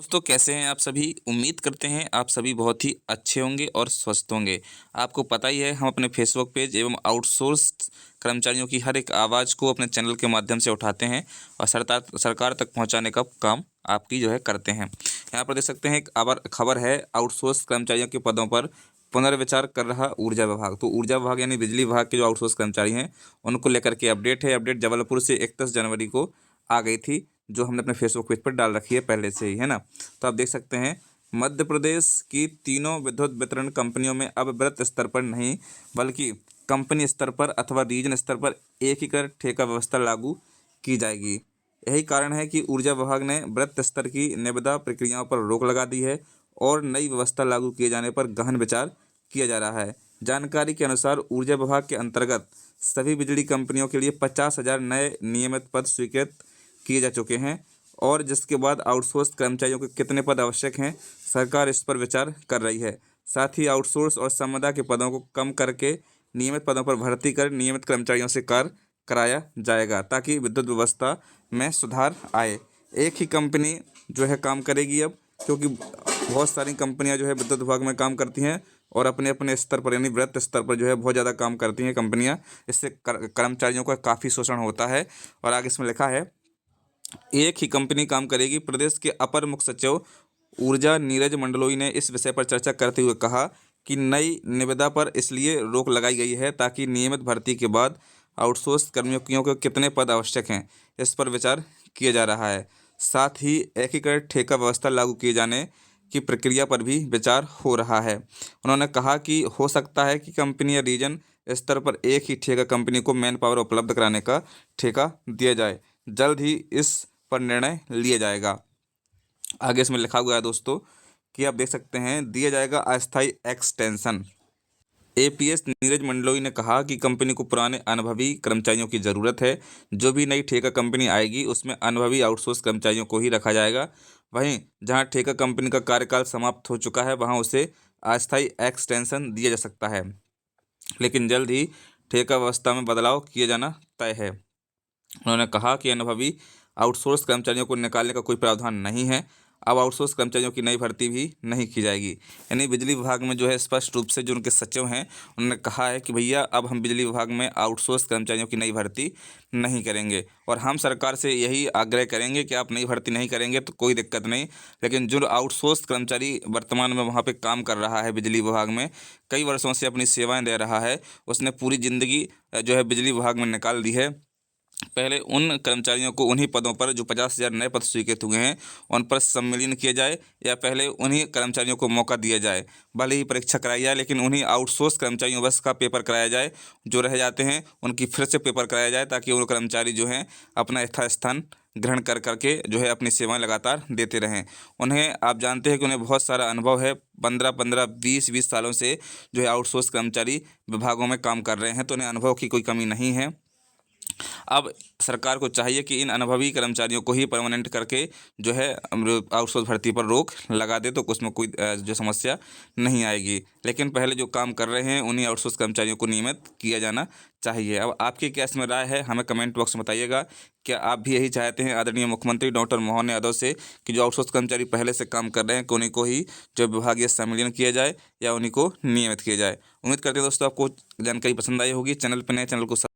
दोस्तों कैसे हैं आप सभी। उम्मीद करते हैं आप सभी बहुत ही अच्छे होंगे और स्वस्थ होंगे। आपको पता ही है हम अपने फेसबुक पेज एवं आउटसोर्स कर्मचारियों की हर एक आवाज़ को अपने चैनल के माध्यम से उठाते हैं और सरकार तक पहुंचाने का काम आपकी जो है करते हैं। यहाँ पर देख सकते हैं एक खबर है, आउटसोर्स कर्मचारियों के पदों पर पुनर्विचार कर रहा ऊर्जा विभाग। तो ऊर्जा विभाग यानी बिजली विभाग के जो आउटसोर्स कर्मचारी हैं उनको लेकर के अपडेट है। अपडेट जबलपुर से 31 जनवरी को आ गई थी, जो हमने अपने फेसबुक पेज पर डाल रखी है पहले से ही, है ना। तो आप देख सकते हैं मध्य प्रदेश की तीनों विद्युत वितरण कंपनियों में अब वृत्त स्तर पर नहीं बल्कि कंपनी स्तर पर अथवा रीजन स्तर पर एकीकृत ठेका व्यवस्था लागू की जाएगी। यही कारण है कि ऊर्जा विभाग ने वृत्त स्तर की निविदा प्रक्रियाओं पर रोक लगा दी है और नई व्यवस्था लागू किए जाने पर गहन विचार किया जा रहा है। जानकारी के अनुसार ऊर्जा विभाग के अंतर्गत सभी बिजली कंपनियों के लिए 50,000 नए नियमित पद स्वीकृत किए जा चुके हैं और जिसके बाद आउटसोर्स कर्मचारियों के कितने पद आवश्यक हैं, सरकार इस पर विचार कर रही है। साथ ही आउटसोर्स और संविदा के पदों को कम करके नियमित पदों पर भर्ती कर नियमित कर्मचारियों से कार्य कराया जाएगा ताकि विद्युत व्यवस्था में सुधार आए। एक ही कंपनी जो है काम करेगी अब, क्योंकि बहुत सारी कंपनियां जो है विद्युत विभाग में काम करती हैं और अपने अपने स्तर पर यानी वृत्त स्तर पर जो है बहुत ज़्यादा काम करती हैं कंपनियां। इससे कर्मचारियों का काफ़ी शोषण होता है। और आगे इसमें लिखा है, एक ही कंपनी काम करेगी। प्रदेश के अपर मुख्य सचिव ऊर्जा नीरज मंडलोई ने इस विषय पर चर्चा करते हुए कहा कि नई निविदा पर इसलिए रोक लगाई गई है ताकि नियमित भर्ती के बाद आउटसोर्स कर्मियों को कितने पद आवश्यक हैं, इस पर विचार किया जा रहा है। साथ ही एकीकृत ठेका व्यवस्था लागू किए जाने की प्रक्रिया पर भी विचार हो रहा है। उन्होंने कहा कि हो सकता है कि कंपनी या रीजन स्तर पर एक ही ठेका कंपनी को मैन पावर उपलब्ध कराने का ठेका दिया जाए। जल्द ही इस पर निर्णय लिया जाएगा। आगे इसमें लिखा हुआ है दोस्तों कि आप देख सकते हैं, दिया जाएगा अस्थायी एक्सटेंशन। एपीएस नीरज मंडलोई ने कहा कि कंपनी को पुराने अनुभवी कर्मचारियों की ज़रूरत है। जो भी नई ठेका कंपनी आएगी उसमें अनुभवी आउटसोर्स कर्मचारियों को ही रखा जाएगा। वहीं जहां ठेका कंपनी का कार्यकाल समाप्त हो चुका है वहां उसे अस्थायी एक्सटेंशन दिया जा सकता है, लेकिन जल्द ही ठेका व्यवस्था में बदलाव किया जाना तय है। उन्होंने कहा कि अनुभवी आउटसोर्स कर्मचारियों को निकालने का कोई प्रावधान नहीं है। अब आउटसोर्स कर्मचारियों की नई भर्ती भी नहीं की जाएगी। यानी बिजली विभाग में जो है स्पष्ट रूप से जो उनके सचिव हैं उन्होंने कहा है कि भैया अब हम बिजली विभाग में आउटसोर्स कर्मचारियों की नई भर्ती नहीं करेंगे और हम सरकार से यही आग्रह करेंगे कि आप नई भर्ती नहीं करेंगे तो कोई दिक्कत नहीं, लेकिन जो आउटसोर्स कर्मचारी वर्तमान में वहाँ पर काम कर रहा है बिजली विभाग में, कई वर्षों से अपनी सेवाएँ दे रहा है, उसने पूरी ज़िंदगी जो है बिजली विभाग में निकाल दी है। पहले उन कर्मचारियों को उन्हीं पदों पर जो 50,000 नए पद स्वीकृत हुए हैं उन पर सम्मिलन किया जाए या पहले उन्हीं कर्मचारियों को मौका दिया जाए। भले ही परीक्षा कराई जाए लेकिन उन्हीं आउटसोर्स कर्मचारियों बस का पेपर कराया जाए, जो रह जाते हैं उनकी फिर से पेपर कराया जाए ताकि वो कर्मचारी जो हैं अपना यथास्थान ग्रहण कर करके जो है अपनी सेवाएं लगातार देते रहें। उन्हें आप जानते हैं कि उन्हें बहुत सारा अनुभव है, 15-15, 20-20 सालों से जो है आउटसोर्स कर्मचारी विभागों में काम कर रहे हैं, तो उन्हें अनुभव की कोई कमी नहीं है। अब सरकार को चाहिए कि इन अनुभवी कर्मचारियों को ही परमानेंट करके जो है आउटसोर्स भर्ती पर रोक लगा दे, तो उसमें कोई जो समस्या नहीं आएगी। लेकिन पहले जो काम कर रहे हैं उन्हीं आउटसोर्स कर्मचारियों को नियमित किया जाना चाहिए। अब आपकी क्या इसमें राय है, हमें कमेंट बॉक्स में बताइएगा। क्या आप भी यही चाहते हैं आदरणीय मुख्यमंत्री डॉक्टर मोहन यादव से कि जो आउटसोर्स कर्मचारी पहले से काम कर रहे हैं कि उन्हीं को ही जो विभागीय सम्मेलन किया जाए या उन्हीं को नियमित किया जाए। उम्मीद करते हैं दोस्तों आपको जानकारी पसंद आई होगी। चैनल पर नए, चैनल को